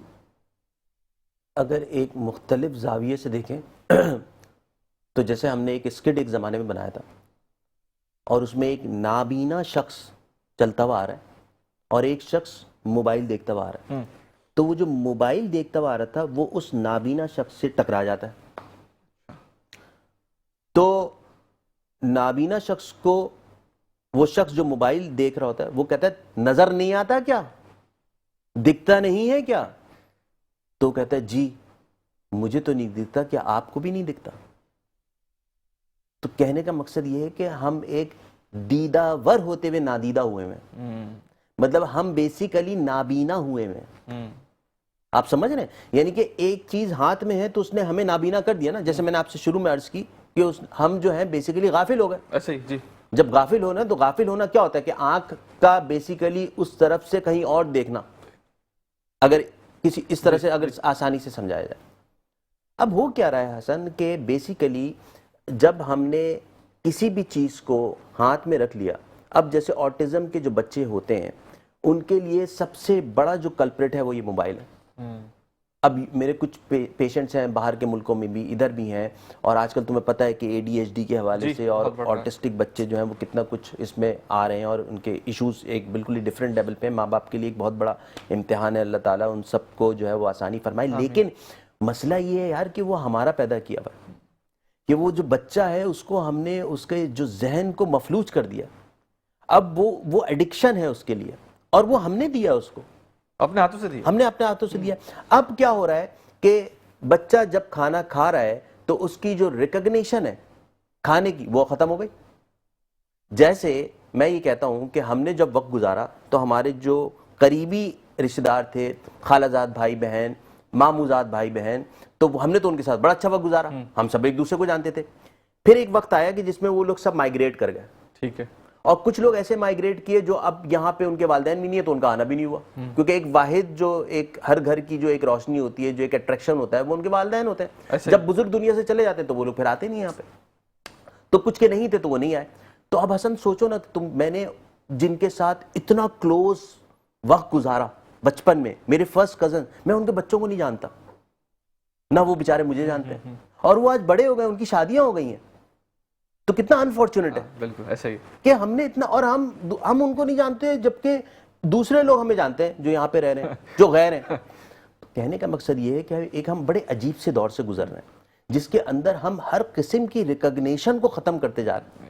اگر ایک مختلف زاویے سے دیکھیں تو جیسے ہم نے ایک اسکٹ ایک زمانے میں بنایا تھا, اور اس میں ایک نابینا شخص چلتا ہوا آ رہا ہے اور ایک شخص موبائل دیکھتا ہوا آ رہا ہے. تو وہ جو موبائل دیکھتا ہوا آ رہا تھا وہ اس نابینا شخص سے ٹکرا جاتا ہے. تو نابینا شخص کو وہ شخص جو موبائل دیکھ رہا ہوتا ہے وہ کہتا ہے نظر نہیں آتا کیا, دکھتا نہیں ہے کیا؟ تو کہتا ہے جی مجھے تو نہیں دکھتا, کیا آپ کو بھی نہیں دکھتا؟ تو کہنے کا مقصد یہ ہے کہ ہم ایک دیدہ ور ہوتے ہوئے نادیدہ ہوئے ہیں, مطلب ہم بیسیکلی نابینا ہوئے ہیں. آپ سمجھ رہے ہیں, یعنی کہ ایک چیز ہاتھ میں ہے تو اس نے ہمیں نابینا کر دیا نا. جیسے میں نے آپ سے شروع میں عرض کی کہ ہم جو ہیں بیسیکلی غافل ہو گئے. ایسے ہی جی. جب غافل ہونا, تو غافل ہونا کیا ہوتا ہے کہ آنکھ کا بیسیکلی اس طرف سے کہیں اور دیکھنا, اگر کسی اس طرح سے اگر آسانی سے سمجھایا جائے. اب ہو کیا رہا ہے حسن کہ بیسیکلی جب ہم نے کسی بھی چیز کو ہاتھ میں رکھ لیا, اب جیسے آٹزم کے جو بچے ہوتے ہیں ان کے لیے سب سے بڑا جو کلپریٹ ہے وہ یہ موبائل ہے. اب میرے کچھ پیشنٹس ہیں باہر کے ملکوں میں بھی, ادھر بھی ہیں, اور آج کل تمہیں پتہ ہے کہ ADHD کے حوالے سے اور آٹسٹک بچے جو ہیں وہ کتنا کچھ اس میں آ رہے ہیں, اور ان کے ایشوز ایک بالکل ہی ڈیفرنٹ لیول پہ ہیں. ماں باپ کے لیے ایک بہت بڑا امتحان ہے, اللہ تعالیٰ ان سب کو جو ہے وہ آسانی فرمائے. لیکن مسئلہ یہ ہے یار کہ وہ ہمارا پیدا کیا ہوا, کہ وہ جو بچہ ہے اس کو ہم نے اس کے جو ذہن کو مفلوج کر دیا. اب وہ ایڈکشن ہے اس کے لیے, اور وہ ہم نے دیا اس کو, اپنے ہاتھوں سے دیا, ہم نے اپنے ہاتھوں سے دیا. اب کیا ہو رہا ہے کہ بچہ جب کھانا کھا رہا ہے تو اس کی جو ریکگنیشن ہے کھانے کی وہ ختم ہو گئی. جیسے میں یہ کہتا ہوں کہ ہم نے جب وقت گزارا تو ہمارے جو قریبی رشتہ دار تھے, خالہ زاد بھائی بہن, ماموں زاد بھائی بہن, تو ہم نے تو ان کے ساتھ بڑا اچھا وقت گزارا, ہم سب ایک دوسرے کو جانتے تھے. پھر ایک وقت آیا کہ جس میں وہ لوگ سب مائگریٹ کر گئے, ٹھیک ہے, اور کچھ لوگ ایسے مائگریٹ کیے جو اب یہاں پہ ان کے والدین بھی نہیں ہے تو ان کا آنا بھی نہیں ہوا, کیونکہ ایک واحد جو ایک ہر گھر کی جو ایک روشنی ہوتی ہے, جو ایک اٹریکشن ہوتا ہے, وہ ان کے والدین ہوتے ہیں. جب بزرگ دنیا سے چلے جاتے ہیں تو وہ لوگ پھر آتے نہیں یہاں پہ, تو کچھ کے نہیں تھے تو وہ نہیں آئے. تو اب حسن سوچو نا, میں نے جن کے ساتھ اتنا کلوز وقت گزارا بچپن میں, میرے فرسٹ کزن, میں ان کے بچوں کو نہیں جانتا, نہ وہ بیچارے مجھے جانتے ہیں, اور وہ آج بڑے ہو گئے, ان کی شادیاں ہو گئی ہیں. تو کتنا انفارچونیٹ ہے. بالکل ایسا ہی کہ ہم نے اتنا, اور ہم ان کو نہیں جانتے جبکہ دوسرے لوگ ہمیں جانتے ہیں جو یہاں پہ رہ رہے ہیں, جو غیر ہیں. کہنے کا مقصد یہ ہے کہ ایک ہم بڑے عجیب سے دور سے گزر رہے ہیں جس کے اندر ہم ہر قسم کی ریکگنیشن کو ختم کرتے جا رہے ہیں.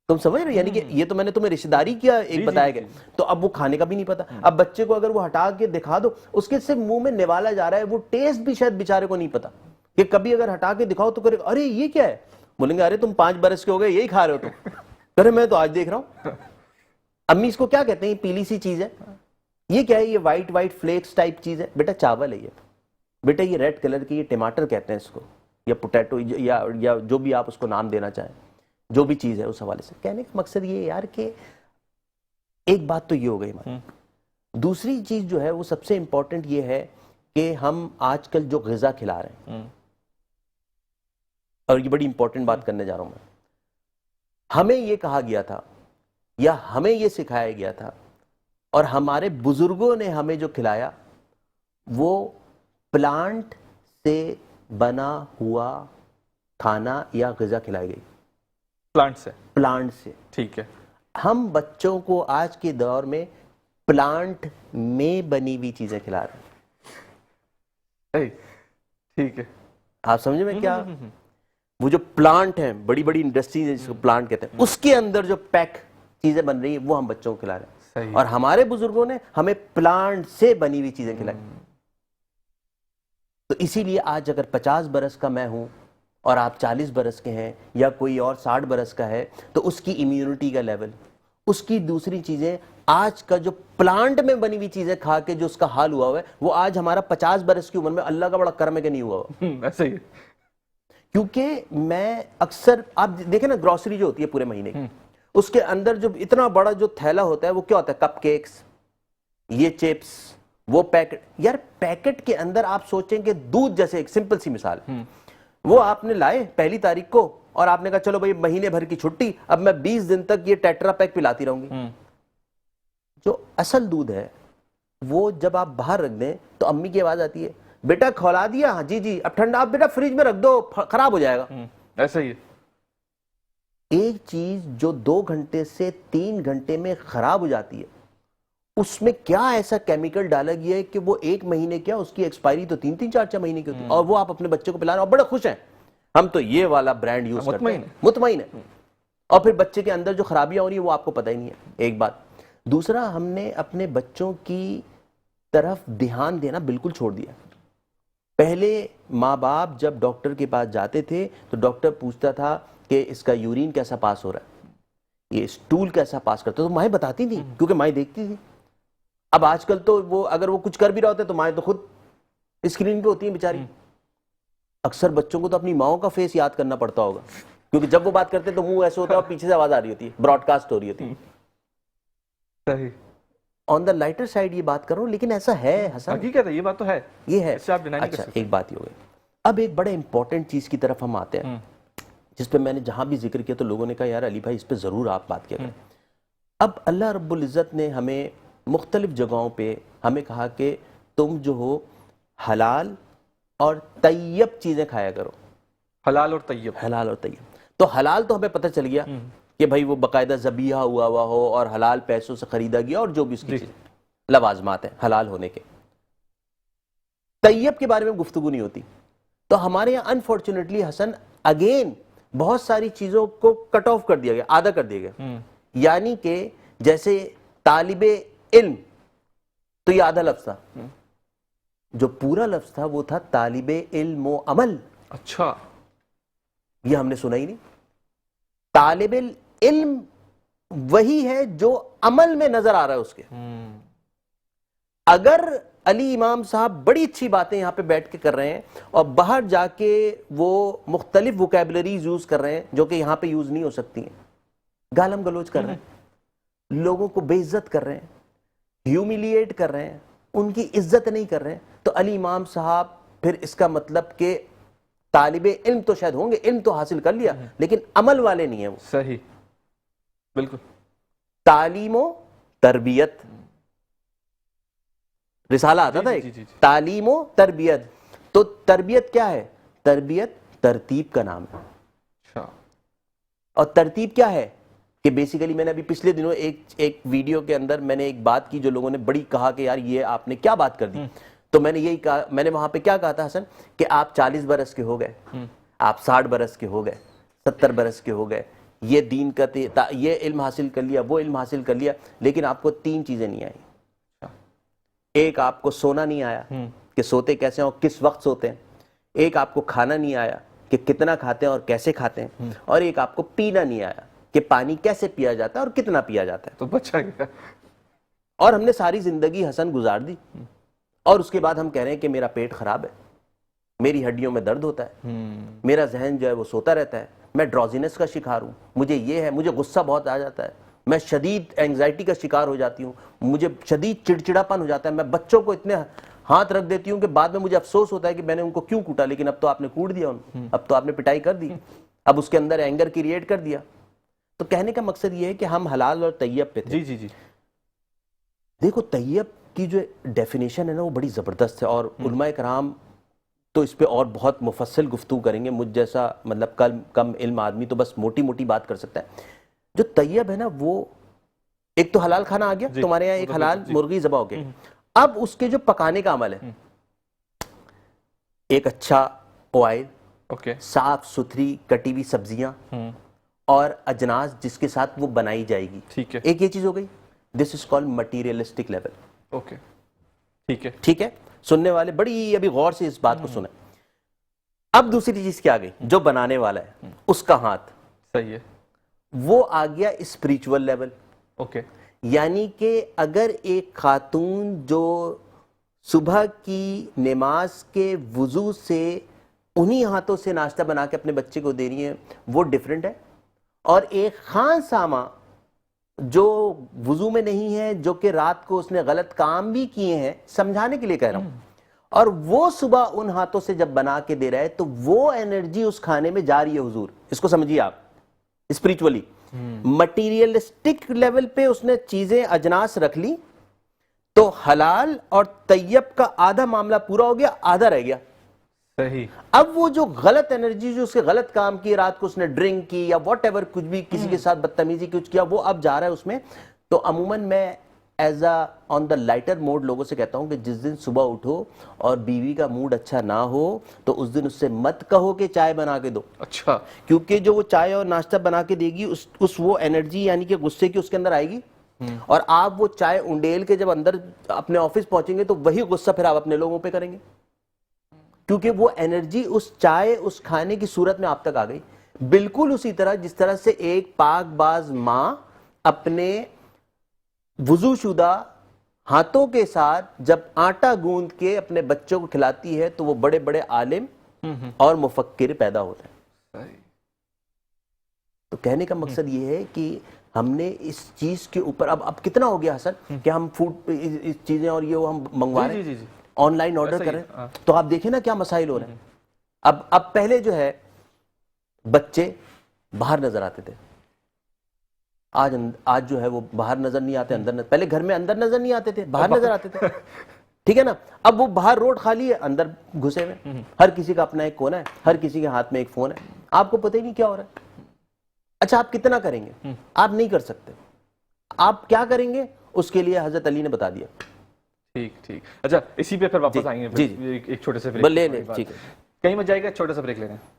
تم سمجھ رہے, یعنی کہ یہ تو میں نے تمہیں رشتہ داری کیا ایک بتایا گیا, تو اب وہ کھانے کا بھی نہیں پتا. اب بچے کو اگر وہ ہٹا کے دکھا دو, اس کے صرف منہ میں نوالا جا رہا ہے, وہ ٹیسٹ بھی شاید بیچارے کو نہیں پتا, کہ کبھی اگر ہٹا کے دکھاؤ تو کرے ارے یہ کیا ہے, بولیں گے ارے تم 5 برس کے ہو گئے یہی کھا رہے ہو تم, ارے میں تو آج دیکھ رہا ہوں. امی اس کو کیا کہتے ہیں, پیلی سی چیز ہے, یہ کیا ہے؟ یہ وائٹ فلیکس ٹائپ چیز ہے بیٹا، چاول ہے یہ بیٹا، یہ ریڈ کلر کی، یہ ٹماٹر کہتے ہیں اس کو، یا پوٹیٹو، یا جو بھی آپ اس کو نام دینا چاہیں، جو بھی چیز ہے اس حوالے سے. کہنے کا مقصد یہ ہے یار کہ ایک بات تو یہ ہو گئی ہماری. دوسری چیز جو ہے وہ سب سے امپورٹنٹ یہ ہے کہ ہم آج کل جو غذا کھلا رہے ہیں، اور یہ بڑی امپورٹنٹ بات کرنے جا رہا ہوں میں، ہمیں یہ کہا گیا تھا یا ہمیں یہ سکھایا گیا تھا اور ہمارے بزرگوں نے ہمیں جو کھلایا وہ پلانٹ سے بنا ہوا کھانا یا غذا کھلائی گئی. پلانٹ سے. ٹھیک ہے. ہم بچوں کو آج کے دور میں پلانٹ میں بنی ہوئی چیزیں کھلا رہے ہیں. ٹھیک ہے. آپ سمجھے میں کیا؟ وہ جو پلانٹ ہیں، بڑی بڑی انڈسٹریز ہیں جس کو پلانٹ کہتے ہیں، اس کے اندر جو پیک چیزیں بن رہی ہیں وہ ہم بچوں کو کھلا رہے ہیں. اور ہمارے بزرگوں نے ہمیں پلانٹ سے بنی ہوئی چیزیں کھلائی. تو اسی لیے آج اگر 50 برس کا میں ہوں اور آپ 40 برس کے ہیں یا کوئی اور 60 برس کا ہے، تو اس کی امیونٹی کا لیول، اس کی دوسری چیزیں، آج کا جو پلانٹ میں بنی ہوئی چیزیں کھا کے جو اس کا حال ہوا ہے، وہ آج ہمارا 50 برس کی عمر میں اللہ کا بڑا کرم ہے کہ نہیں ہوا ہوا. ایسا ہی. کیونکہ میں اکثر آپ دیکھیں نا، گروسری جو ہوتی ہے پورے مہینے کی، اس کے اندر جو اتنا بڑا جو تھیلا ہوتا ہے وہ کیا ہوتا ہے؟ کپ کیکس، یہ چپس، وہ پیکٹ. یار پیکٹ کے اندر آپ سوچیں کہ دودھ، جیسے ایک سمپل سی مثال، وہ آپ نے لائے 1 تاریخ کو اور آپ نے کہا چلو بھائی مہینے بھر کی چھٹی، اب میں 20 دن تک یہ ٹیٹرا پیک پلاتی رہوں گی. جو اصل دودھ ہے وہ جب آپ باہر رکھ دیں تو امی کی آواز آتی ہے، بیٹا کھولا دیا؟ ہاں جی جی. اب ٹھنڈا آپ بیٹا فریج میں رکھ دو، خراب ہو جائے گا. ایسا ہی. ایک چیز جو 2 گھنٹے سے 3 گھنٹے میں خراب ہو جاتی ہے، اس میں کیا ایسا کیمیکل ڈالا گیا ہے کہ وہ 1 مہینے کیا، اس کی ایکسپائری تو 3 4 مہینے کی ہوتی ہے، اور وہ آپ اپنے بچے کو پلا رہے ہیں اور بڑے خوش ہیں ہم تو یہ والا برانڈ یوز کرتے ہیں، مطمئن ہے. اور پھر بچے کے اندر جو خرابیاں ہو رہی ہیں وہ آپ کو پتہ ہی نہیں ہے. ایک بات. دوسرا، ہم نے اپنے بچوں کی طرف دھیان دینا بالکل چھوڑ دیا. پہلے ماں باپ جب ڈاکٹر کے پاس جاتے تھے تو ڈاکٹر پوچھتا تھا کہ اس کا یورین کیسا پاس ہو رہا ہے، یہ اسٹول کیسا پاس کرتا ہے، تو مائیں بتاتی تھی کیونکہ مائیں دیکھتی تھی. اب آج کل تو وہ اگر وہ کچھ کر بھی رہا ہوتا ہے تو مائیں تو خود اسکرین پہ ہوتی ہیں بیچاری. اکثر بچوں کو تو اپنی ماؤں کا فیس یاد کرنا پڑتا ہوگا، کیونکہ جب وہ بات کرتے ہیں تو منہ ایسے ہوتا ہے اور پیچھے سے آواز آ رہی ہوتی ہے، براڈ کاسٹ ہو رہی ہوتی ہے. صحیح. آن دا لائٹر سائڈ یہ بات کر رہا ہوں، لیکن ایسا ہے حسن، حقیقت ہے، یہ بات تو ہے. یہ ہے. اس سے آپ ڈینائی نہیں کر اچھا سکتے. ایک بات یہ ہو گئی. اب ایک بڑے امپورٹنٹ چیز کی طرف ہم آتے ہیں جس پہ میں نے جہاں بھی ذکر کیا تو لوگوں نے کہا یار علی بھائی اس پہ ضرور آپ بات کیا کریں. اب اللہ رب العزت نے ہمیں مختلف جگہوں پہ ہمیں کہا کہ تم جو ہو حلال اور طیب چیزیں کھایا کرو. حلال اور طیب. حلال اور طیب. تو حلال تو ہمیں پتہ چل گیا کہ بھائی وہ باقاعدہ ذبیحہ ہوا ہو اور حلال پیسوں سے خریدا گیا اور جو بھی اس کی چیز لوازمات ہیں حلال ہونے کے. طیب کے بارے میں گفتگو نہیں ہوتی. تو ہمارے یہاں انفارچونیٹلی حسن اگین بہت ساری چیزوں کو کٹ آف کر دیا گیا، آدھا کر دیا گیا. یعنی کہ جیسے طالب علم، تو یہ آدھا لفظ تھا، جو پورا لفظ تھا وہ تھا طالب علم و عمل. اچھا. یہ ہم نے سنا ہی نہیں. طالب علم وہی ہے جو عمل میں نظر آ رہا ہے اس کے. اگر علی امام صاحب بڑی اچھی باتیں یہاں پہ بیٹھ کے کر رہے ہیں اور باہر جا کے وہ مختلف ووکیبلریز یوز کر رہے ہیں جو کہ یہاں پہ یوز نہیں ہو سکتی ہیں، گالم گلوچ کر رہے ہیں، لوگوں کو بے عزت کر رہے ہیں، ہیومیلیٹ کر رہے ہیں، ان کی عزت نہیں کر رہے ہیں، تو علی امام صاحب پھر اس کا مطلب کہ طالب علم تو شاید ہوں گے، علم تو حاصل کر لیا لیکن عمل والے نہیں ہیں وہ. صحیح. بالکل. تعلیم و تربیت، رسالہ آتا تھا ایک، تعلیم و تربیت. تو تربیت کیا ہے؟ تربیت ترتیب کا نام ہے. اچھا. اور ترتیب کیا ہے کہ بیسیکلی میں نے ابھی پچھلے دنوں ایک ویڈیو کے اندر میں نے ایک بات کی جو لوگوں نے بڑی کہا کہ یار یہ آپ نے کیا بات کر دی. تو میں نے یہی کہا، میں نے وہاں پہ کیا کہا تھا حسن کہ آپ 40 برس کے ہو گئے، آپ 60 برس کے ہو گئے، 70 برس کے ہو گئے، یہ دین کا یہ علم حاصل کر لیا، وہ علم حاصل کر لیا، لیکن آپ کو 3 چیزیں نہیں آئیں. ایک آپ کو سونا نہیں آیا کہ سوتے کیسے ہیں اور کس وقت سوتے ہیں. ایک آپ کو کھانا نہیں آیا کہ کتنا کھاتے ہیں اور کیسے کھاتے ہیں. اور ایک آپ کو پینا نہیں آیا کہ پانی کیسے پیا جاتا ہے اور کتنا پیا جاتا ہے. تو بچا گیا. اور ہم نے ساری زندگی حسن گزار دی اور اس کے بعد ہم کہہ رہے ہیں کہ میرا پیٹ خراب ہے, میری ہڈیوں میں درد ہوتا ہے, میرا ذہن جو ہے وہ سوتا رہتا ہے, میں ڈراؤزینس کا شکار ہوں, مجھے یہ ہے, مجھے غصہ بہت آ جاتا ہے, میں شدید اینگزائٹی کا شکار ہو جاتی ہوں, مجھے شدید چڑچڑاپن ہو جاتا ہے, میں بچوں کو اتنے ہاتھ رکھ دیتی ہوں کہ بعد میں مجھے افسوس ہوتا ہے کہ میں نے ان کو کیوں کوٹا, لیکن اب تو آپ نے کوٹ دیا, اب تو آپ نے پٹائی کر دی, اب اس کے اندر اینگر کریٹ کر دیا. تو کہنے کا مقصد یہ ہے کہ ہم حلال اور طیب پہ تھے. جی. دیکھو طیب کی جو ڈیفینیشن ہے نا وہ بڑی زبردست ہے, اور علماء کرام تو اس پہ اور بہت مفصل گفتگو کریں گے. مجھ جیسا مطلب کم علم آدمی تو بس موٹی موٹی بات کر سکتا ہے. جو طیب ہے نا وہ ایک تو حلال کھانا آ گیا, تمہارے یہاں ایک حلال مرغی ذبح ہو گئی. اب اس کے جو پکانے کا عمل ہے, ایک اچھا آئل, صاف ستھری کٹی ہوئی سبزیاں اور اجناس جس کے ساتھ وہ بنائی جائے گی, ٹھیک ہے, ایک یہ چیز ہو گئی. This is called materialistic level. Okay, ٹھیک ہے, ٹھیک ہے. سننے والے بڑی ابھی غور سے اس بات کو سنیں. اب دوسری چیز کیا آ گئی, جو بنانے والا ہے اس کا ہاتھ, صحیح ہے, وہ آ گیا اسپریچول لیول. اوکے, یعنی کہ اگر ایک خاتون جو صبح کی نماز کے وضو سے انہی ہاتھوں سے ناشتہ بنا کے اپنے بچے کو دے رہی ہے وہ ڈیفرنٹ ہے, اور ایک خان سامہ جو وضو میں نہیں ہے, جو کہ رات کو اس نے غلط کام بھی کیے ہیں, سمجھانے کے لیے کہہ رہا ہوں, اور وہ صبح ان ہاتھوں سے جب بنا کے دے رہا ہے تو وہ انرجی اس کھانے میں جا رہی ہے. حضور اس کو سمجھیے آپ اسپریچولی. مٹیریلسٹک لیول پہ اس نے چیزیں اجناس رکھ لی تو حلال اور طیب کا آدھا معاملہ پورا ہو گیا, آدھا رہ گیا. صحیح. اب وہ جو غلط انرجی جو اس کے غلط کام کی, رات کو اس نے ڈرنک کی یا واٹ ایور کچھ بھی کسی کے ساتھ بدتمیزی کچھ کیا, وہ اب جا رہا ہے اس میں. تو عموماً میں as a on the lighter mood لوگوں سے کہتا ہوں کہ جس دن صبح اٹھو اور بیوی کا موڈ اچھا نہ ہو تو اس دن اس سے مت کہو کہ چائے بنا کے دو. اچھا, کیونکہ جو وہ چائے اور ناشتہ بنا کے دے گی اس وہ انرجی یعنی کہ غصے کی اس کے اندر آئے گی, اور آپ وہ چائے انڈیل کے جب اندر اپنے آفس پہنچیں گے تو وہی غصہ پھر آپ اپنے لوگوں پہ کریں گے, کیونکہ وہ انرجی اس چائے اس کھانے کی صورت میں آپ تک آ گئی. بالکل اسی طرح جس طرح سے ایک پاک باز ماں اپنے وضو شدہ ہاتھوں کے ساتھ جب آٹا گوندھ کے اپنے بچوں کو کھلاتی ہے تو وہ بڑے بڑے عالم اور مفکر پیدا ہوتے ہیں. تو کہنے کا مقصد یہ ہے کہ ہم نے اس چیز کے اوپر اب کتنا ہو گیا حسن کہ ہم فوڈ چیزیں اور یہ ہم منگوا رہے ہیں, آن لائن آرڈر کر رہے ہیں. تو آپ دیکھیں نا کیا مسائل ہو رہے ہیں. اب پہلے جو ہے بچے باہر نظر آتے تھے, آج جو ہے وہ باہر نظر نہیں آتے, اندر پہلے گھر میں اندر نظر نہیں آتے تھے, باہر نظر آتے تھے. ٹھیک ہے نا. اب وہ باہر روڈ خالی ہے, اندر گھسے ہوئے, ہر کسی کا اپنا ایک کونا ہے, ہر کسی کے ہاتھ میں ایک فون ہے, آپ کو پتہ ہی نہیں کیا ہو رہا ہے. اچھا آپ کتنا کریں گے, آپ نہیں کر سکتے. آپ کیا کریں گے اس کے لیے حضرت علی نے بتا دیا. ٹھیک. اچھا اسی پہ پھر واپس آئیں گے, ایک چھوٹے سے بریک لے لیں. ٹھیک ہے, کہیں مت جائے گا, چھوٹا سا بریک لے رہے ہیں.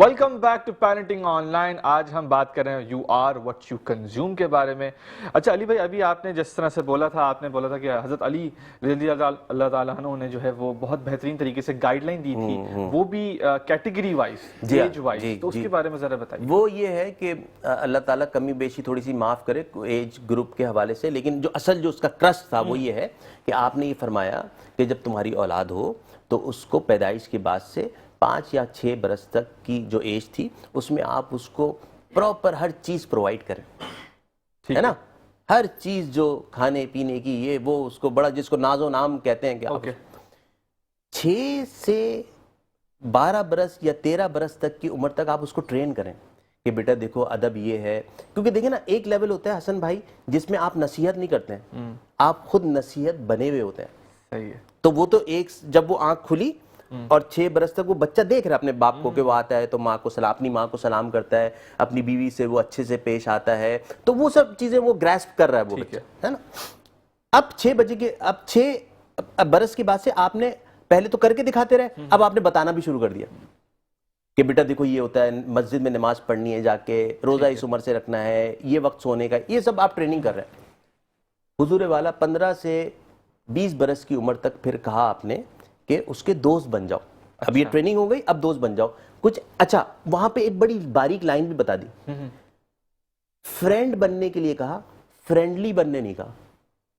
Welcome back to parenting on line. آج ہم بات کر رہے ہیں you are what you consume کے بارے میں. اچھا علی بھائی, ابھی آپ نے جس طرح سے بولا تھا, آپ نے بولا تھا کہ حضرت علی رضی اللہ تعالیٰ عنہ نے جو ہے وہ بہت بہترین طریقے سے گائیڈ لائن دی تھی, وہ بھی کیٹیگری وائز, ایج وائز, تو اس کے بارے میں ذرا بتائیے. وہ یہ ہے کہ اللہ تعالیٰ کمی بیشی تھوڑی سی معاف کرے ایج گروپ کے حوالے سے, لیکن جو اصل جو اس کا کرسٹ تھا وہ یہ ہے کہ آپ نے یہ فرمایا کہ جب تمہاری اولاد ہو تو اس کو پیدائش کے بعد سے 5 یا 6 برس تک کی جو ایج تھی اس میں آپ اس کو پراپر ہر چیز پرووائڈ کریں, ہے نا, ہر چیز جو کھانے پینے کی یہ وہ اس کو بڑا, جس کو ناز و نام کہتے ہیں, کہ 6 سے 12 برس یا 13 برس تک کی عمر تک آپ اس کو ٹرین کریں کہ بیٹا دیکھو ادب یہ ہے. کیونکہ دیکھیں نا ایک لیول ہوتا ہے حسن بھائی جس میں آپ نصیحت نہیں کرتے ہیں, آپ خود نصیحت بنے ہوئے ہوتے ہیں. صحیح ہے. تو وہ تو ایک جب وہ آنکھ کھلی اور 6 برس تک وہ بچہ دیکھ رہا ہے اپنے باپ کو کہ وہ آتا ہے تو ماں کو اپنی ماں کو سلام کرتا ہے, اپنی بیوی سے وہ اچھے سے پیش آتا ہے, تو وہ سب چیزیں وہ گریسپ کر رہا ہے وہ بچہ, ہے نا. اب 6 برس کے بعد سے آپ نے پہلے تو کر کے دکھاتے رہے, اب آپ نے بتانا بھی شروع کر دیا کہ بیٹا دیکھو یہ ہوتا ہے, مسجد میں نماز پڑھنی ہے جا کے, روزہ اس عمر سے رکھنا ہے, یہ وقت سونے کا, یہ سب آپ ٹریننگ کر رہے ہیں. حضور والا 15 سے 20 برس کی عمر تک پھر کہا آپ نے کہ اس کے دوست بن جاؤ. اب یہ ٹریننگ ہو گئی, اب دوست بن جاؤ کچھ. اچھا وہاں پہ ایک بڑی باریک لائن بھی بتا دی, فرینڈ بننے کے لیے کہا, فرینڈلی بننے نہیں کہا.